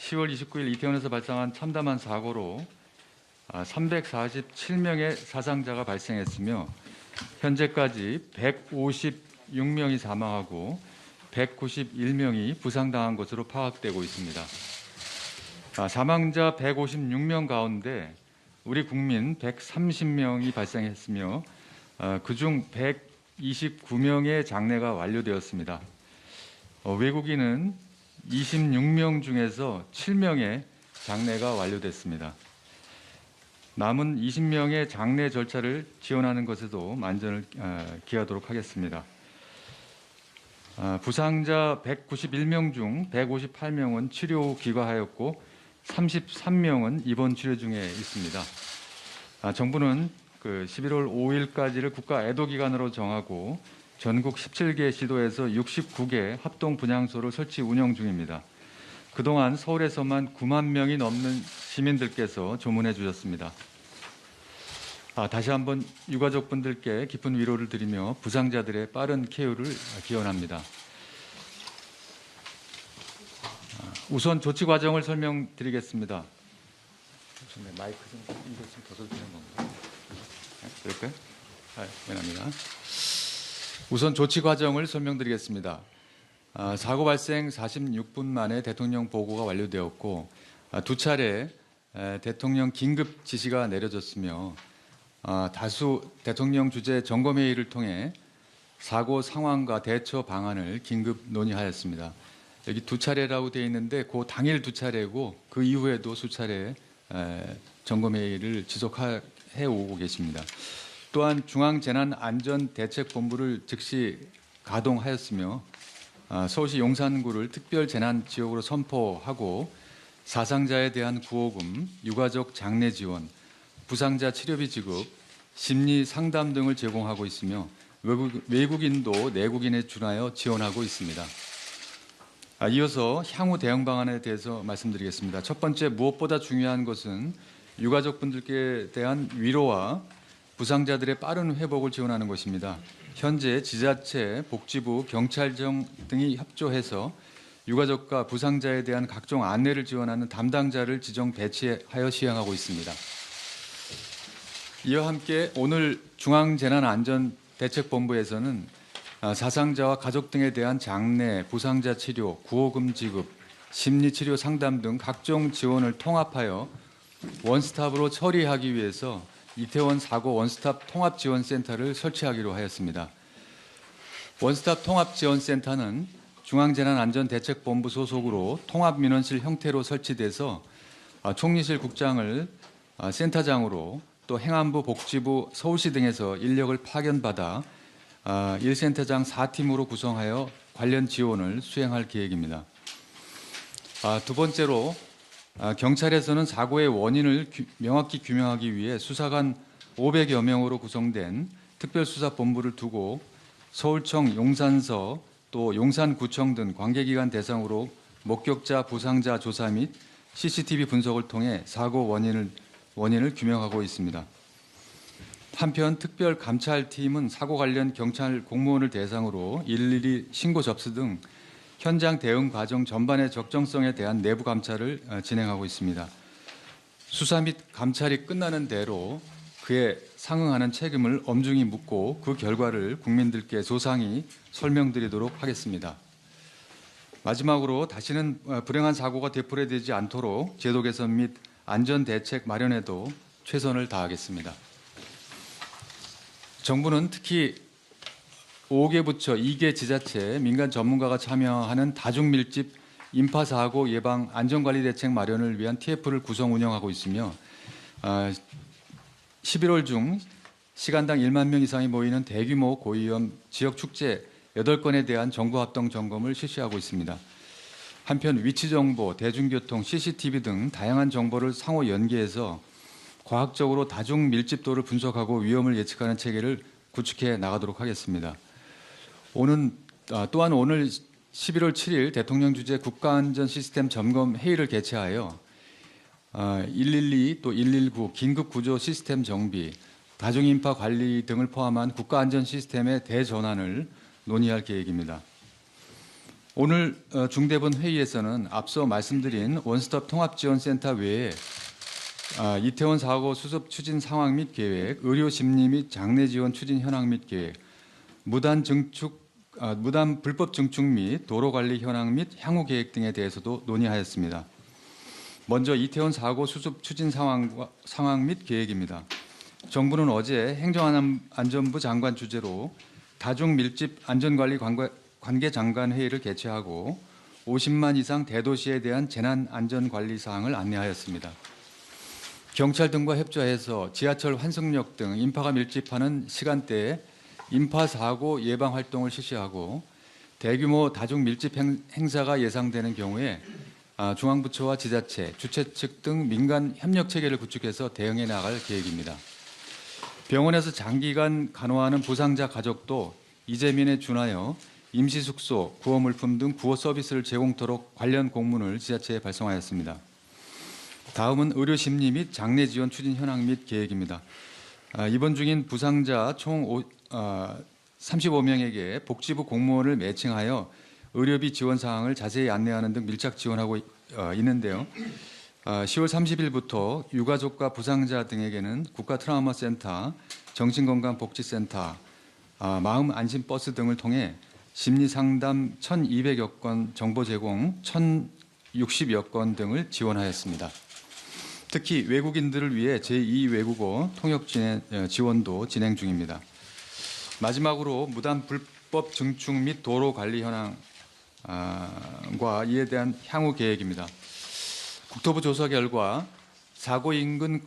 10월 29일 이태원에서 발생한 참담한 사고로 347명의 사상자가 발생했으며 현재까지 156명이 사망하고 191명이 부상당한 것으로 파악되고 있습니다. 사망자 156명 가운데 우리 국민 130명이 발생했으며 그중 129명의 장례가 완료되었습니다. 외국인은 26명 중에서 7명의 장례가 완료됐습니다. 남은 20명의 장례 절차를 지원하는 것에도 만전을 기하도록 하겠습니다. 부상자 191명 중 158명은 치료 후 귀가하였고 33명은 입원 치료 중에 있습니다. 정부는 11월 5일까지를 국가 애도 기간으로 정하고 전국 17개 시도에서 69개 합동 분향소를 설치 운영 중입니다. 그동안 서울에서만 9만 명이 넘는 시민들께서 조문해 주셨습니다. 다시 한번 유가족분들께 깊은 위로를 드리며 부상자들의 빠른 쾌유를 기원합니다. 우선 조치 과정을 설명드리겠습니다. 마이크 좀 이거 좀 더 주는 건가요? 그럴까요? 미안합니다. 우선 조치 과정을 설명드리겠습니다. 사고 발생 46분 만에 대통령 보고가 완료되었고 두 차례 대통령 긴급 지시가 내려졌으며 다수 대통령 주재 점검회의를 통해 사고 상황과 대처 방안을 긴급 논의하였습니다. 여기 두 차례라고 되어 있는데 그 당일 두 차례고 그 이후에도 수차례 점검회의를 지속해 오고 계십니다. 또한 중앙재난안전대책본부를 즉시 가동하였으며 서울시 용산구를 특별재난지역으로 선포하고 사상자에 대한 구호금, 유가족 장례 지원, 부상자 치료비 지급, 심리 상담 등을 제공하고 있으며 외국인도 내국인에 준하여 지원하고 있습니다. 이어서 향후 대응 방안에 대해서 말씀드리겠습니다. 첫 번째, 무엇보다 중요한 것은 유가족분들께 대한 위로와 부상자들의 빠른 회복을 지원하는 것입니다. 현재 지자체, 복지부, 경찰청 등이 협조해서 유가족과 부상자에 대한 각종 안내를 지원하는 담당자를 지정 배치하여 시행하고 있습니다. 이와 함께 오늘 중앙재난안전대책본부에서는 사상자와 가족 등에 대한 장례, 부상자 치료, 구호금 지급, 심리치료 상담 등 각종 지원을 통합하여 원스톱으로 처리하기 위해서 이태원 사고 원스톱 통합지원센터를 설치하기로 하였습니다. 원스톱 통합지원센터는 중앙재난안전대책본부 소속으로 통합민원실 형태로 설치돼서 총리실 국장을 센터장으로 또 행안부, 복지부, 서울시 등에서 인력을 파견받아 1센터장 4팀으로 구성하여 관련 지원을 수행할 계획입니다. 두 번째로 경찰에서는 사고의 원인을 명확히 규명하기 위해 수사관 500여 명으로 구성된 특별수사본부를 두고 서울청, 용산서, 또 용산구청 등 관계기관 대상으로 목격자, 부상자 조사 및 CCTV 분석을 통해 사고 원인을 규명하고 있습니다. 한편 특별감찰팀은 사고 관련 경찰 공무원을 대상으로 112 신고 접수 등 현장 대응 과정 전반의 적정성에 대한 내부 감찰을 진행하고 있습니다. 수사 및 감찰이 끝나는 대로 그에 상응하는 책임을 엄중히 묻고 그 결과를 국민들께 소상히 설명드리도록 하겠습니다. 마지막으로 다시는 불행한 사고가 되풀이되지 않도록 제도 개선 및 안전 대책 마련에도 최선을 다하겠습니다. 정부는 특히 5개 부처, 2개 지자체, 민간 전문가가 참여하는 다중밀집 인파사고 예방 안전관리 대책 마련을 위한 TF를 구성 운영하고 있으며 11월 중 시간당 1만 명 이상이 모이는 대규모 고위험 지역축제 8건에 대한 정부 합동 점검을 실시하고 있습니다. 한편 위치정보, 대중교통, CCTV 등 다양한 정보를 상호 연계해서 과학적으로 다중밀집도를 분석하고 위험을 예측하는 체계를 구축해 나가도록 하겠습니다. 또한 오늘 11월 7일 대통령 주재 국가안전시스템 점검 회의를 개최하여 112 또 119 긴급구조 시스템 정비, 다중인파 관리 등을 포함한 국가안전시스템의 대전환을 논의할 계획입니다. 오늘 중대본 회의에서는 앞서 말씀드린 원스톱 통합지원센터 외에 이태원 사고 수습 추진 상황 및 계획, 의료 심리 및 장례 지원 추진 현황 및 계획, 무단 불법 증축 및 도로 관리 현황 및 향후 계획 등에 대해서도 논의하였습니다. 먼저 이태원 사고 수습 추진 상황 및 계획입니다. 정부는 어제 행정안전부 장관 주재로 다중 밀집 안전관리 관계 장관 회의를 개최하고 50만 이상 대도시에 대한 재난 안전 관리 사항을 안내하였습니다. 경찰 등과 협조해서 지하철 환승역 등 인파가 밀집하는 시간대에 인파 사고 예방 활동을 실시하고 대규모 다중 밀집 행사가 예상되는 경우에 중앙부처와 지자체, 주최 측 등 민간 협력 체계를 구축해서 대응해 나갈 계획입니다. 병원에서 장기간 간호하는 부상자 가족도 이재민에 준하여 임시숙소, 구호물품 등 구호 서비스를 제공토록 관련 공문을 지자체에 발송하였습니다. 다음은 의료심리 및 장례 지원 추진 현황 및 계획입니다. 입원 중인 부상자 총 35명에게 복지부 공무원을 매칭하여 의료비 지원 사항을 자세히 안내하는 등 밀착 지원하고 있는데요. 10월 30일부터 유가족과 부상자 등에게는 국가트라우마센터, 정신건강복지센터, 마음안심버스 등을 통해 심리상담 1,200여 건 정보 제공 1,060여 건 등을 지원하였습니다. 특히 외국인들을 위해 제2외국어 통역 지원도 진행 중입니다. 마지막으로 무단 불법 증축 및 도로 관리 현황과 이에 대한 향후 계획입니다. 국토부 조사 결과 사고 인근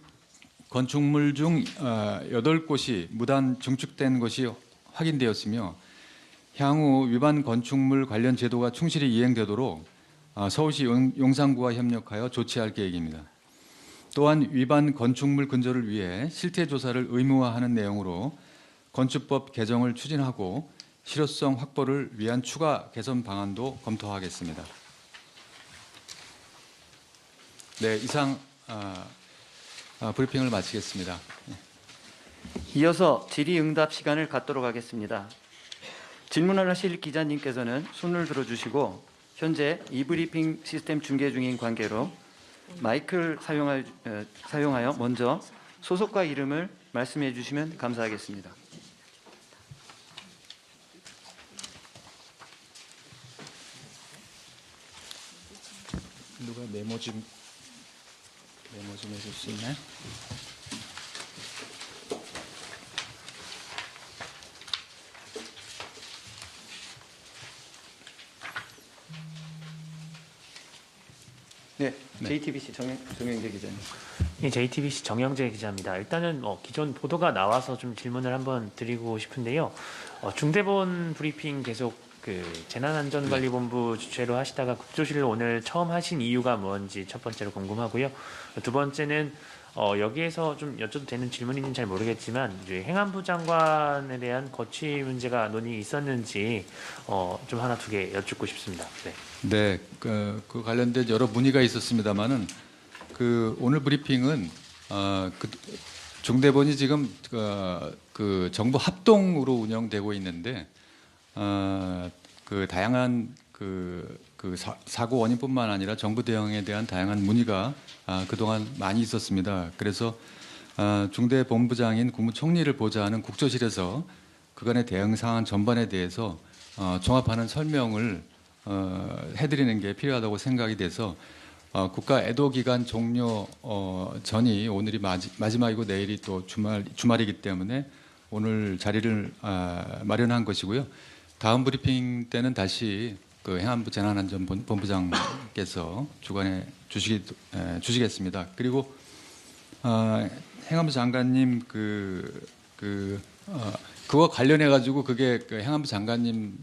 건축물 중 8곳이 무단 증축된 것이 확인되었으며 향후 위반 건축물 관련 제도가 충실히 이행되도록 서울시 용산구와 협력하여 조치할 계획입니다. 또한 위반 건축물 근절을 위해 실태 조사를 의무화하는 내용으로 건축법 개정을 추진하고 실효성 확보를 위한 추가 개선 방안도 검토하겠습니다. 네, 이상 브리핑을 마치겠습니다. 이어서 질의응답 시간을 갖도록 하겠습니다. 질문을 하실 기자님께서는 손을 들어주시고 현재 이브리핑 시스템 중계 중인 관계로 마이크를 사용하여 먼저 소속과 이름을 말씀해 주시면 감사하겠습니다. 누가 메모 좀 해줄 수 있나요? 네, JTBC 정영재 기자님. 예, JTBC 정영재 기자입니다. 일단은 기존 보도가 나와서 좀 질문을 한번 드리고 싶은데요. 중대본 브리핑 계속 재난안전관리본부 주최로 하시다가 국조실을 오늘 처음 하신 이유가 뭔지 첫 번째로 궁금하고요. 두 번째는 여기에서 좀 여쭤도 되는 질문인지는 잘 모르겠지만 이제 행안부 장관에 대한 거취 문제가 논의 있었는지 좀 하나 두 개 여쭙고 싶습니다. 네. 네, 그 관련된 여러 문의가 있었습니다만은 오늘 브리핑은 중대본이 지금 정부 합동으로 운영되고 있는데 다양한 사고 원인뿐만 아니라 정부 대응에 대한 다양한 문의가 그동안 많이 있었습니다. 그래서 중대본부장인 국무총리를 보좌하는 국조실에서 그간의 대응 사안 전반에 대해서 종합하는 설명을 해드리는 게 필요하다고 생각이 돼서 국가 애도 기간 종료 전이 오늘이 마지막이고 내일이 또 주말이기 때문에 오늘 자리를 마련한 것이고요. 다음 브리핑 때는 다시 행안부 재난안전본부장께서 주관해 주시겠습니다. 그리고 행안부 장관님 그와 관련해 가지고 그게 행안부 장관님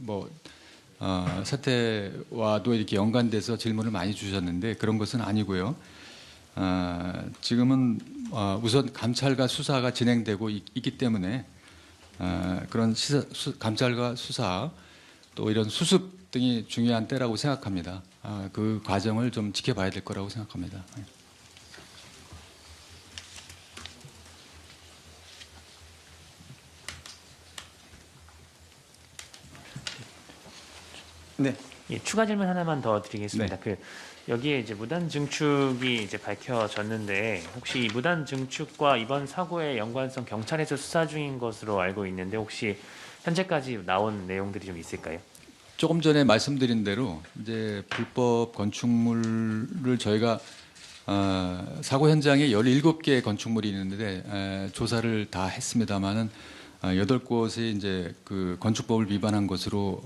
사태와도 이렇게 연관돼서 질문을 많이 주셨는데 그런 것은 아니고요. 지금은 우선 감찰과 수사가 진행되고 있기 때문에 그런 감찰과 수사 또 이런 수습 등이 중요한 때라고 생각합니다. 그 과정을 좀 지켜봐야 될 거라고 생각합니다. 네, 예, 추가 질문 하나만 더 드리겠습니다. 네. 그 여기에 이제 무단 증축이 이제 밝혀졌는데 혹시 이 무단 증축과 이번 사고의 연관성 경찰에서 수사 중인 것으로 알고 있는데 혹시 현재까지 나온 내용들이 좀 있을까요? 조금 전에 말씀드린 대로 이제 불법 건축물을 저희가 사고 현장에 17개의 건축물이 있는데 조사를 다 했습니다마는 8곳이 이제 그 건축법을 위반한 것으로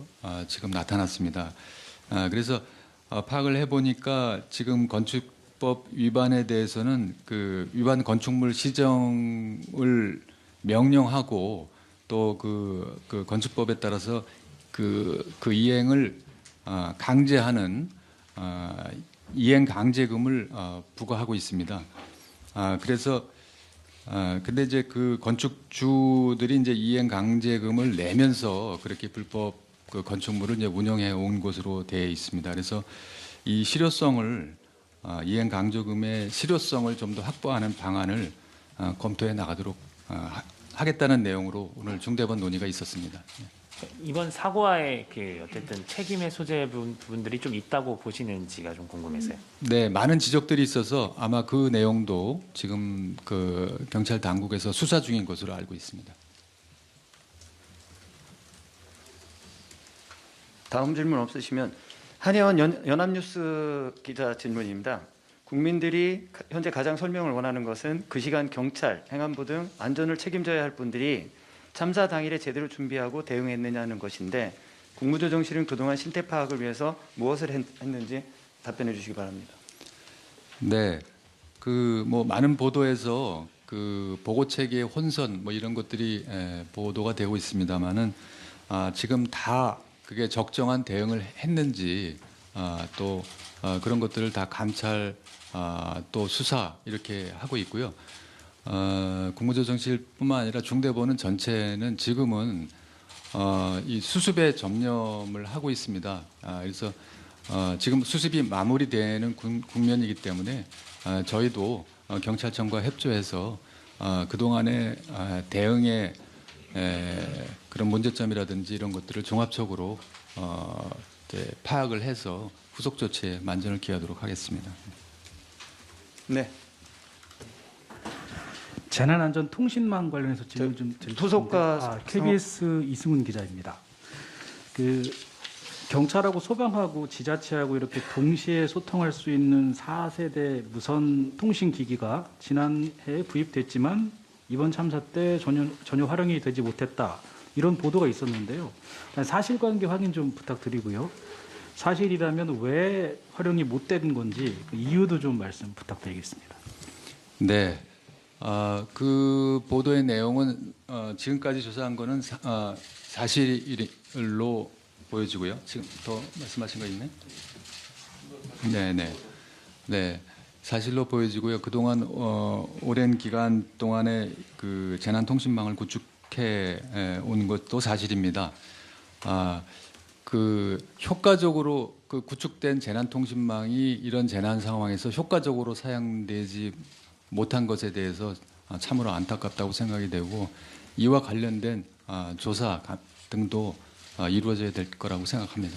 지금 나타났습니다. 그래서 파악을 해보니까 지금 건축법 위반에 대해서는 그 위반 건축물 시정을 명령하고 또 그 건축법에 따라서 그 이행을 강제하는 이행 강제금을 부과하고 있습니다. 그래서 근데 이제 그 건축주들이 이제 이행 강제금을 내면서 그렇게 불법 그 건축물을 이제 운영해 온 것으로 되어 있습니다. 그래서 이 실효성을 이행 강제금의 실효성을 좀 더 확보하는 방안을 검토해 나가도록 하겠다는 내용으로 오늘 중대본 논의가 있었습니다. 이번 사고와의 그 어쨌든 책임의 소재 부분들이 좀 있다고 보시는지가 좀 궁금해서요. 네, 많은 지적들이 있어서 아마 그 내용도 지금 그 경찰 당국에서 수사 중인 것으로 알고 있습니다. 다음 질문 없으시면 한의원 연합뉴스 기자 질문입니다. 국민들이 현재 가장 설명을 원하는 것은 그 시간 경찰, 행안부 등 안전을 책임져야 할 분들이 참사 당일에 제대로 준비하고 대응했느냐는 것인데 국무조정실은 그동안 신태 파악을 위해서 무엇을 했는지 답변해 주시기 바랍니다. 네, 그 뭐 많은 보도에서 그 보고 체계의 혼선 뭐 이런 것들이 보도가 되고 있습니다만은 지금 다 그게 적정한 대응을 했는지 또 그런 것들을 다 감찰 또 수사 이렇게 하고 있고요. 국무조정실뿐만 아니라 중대본은 전체는 지금은 이 수습에 전념을 하고 있습니다. 그래서 지금 수습이 마무리되는 국면이기 때문에 저희도 경찰청과 협조해서 그동안의 대응의 그런 문제점이라든지 이런 것들을 종합적으로 이제 파악을 해서 후속 조치에 만전을 기하도록 하겠습니다. 네, 재난안전통신망 관련해서 질문 좀 드리겠습니다. 후속과 KBS 이승훈 기자입니다. 그 경찰하고 소방하고 지자체하고 이렇게 동시에 소통할 수 있는 4세대 무선 통신 기기가 지난해에 구입됐지만 이번 참사 때 전혀 활용이 되지 못했다. 이런 보도가 있었는데요. 사실관계 확인 좀 부탁드리고요. 사실이라면 왜 활용이 못 된 건지 그 이유도 좀 말씀 부탁드리겠습니다. 네, 그 보도의 내용은 지금까지 조사한 거는 사실로 보여지고요. 지금 더 말씀하신 거 있네? 네, 사실로 보여지고요. 그동안 오랜 기간 동안에 그 재난통신망을 구축해 온 것도 사실입니다. 그 효과적으로 그 구축된 재난통신망이 이런 재난 상황에서 효과적으로 사용되지 못한 것에 대해서 참으로 안타깝다고 생각이 되고 이와 관련된 조사 등도 이루어져야 될 거라고 생각합니다.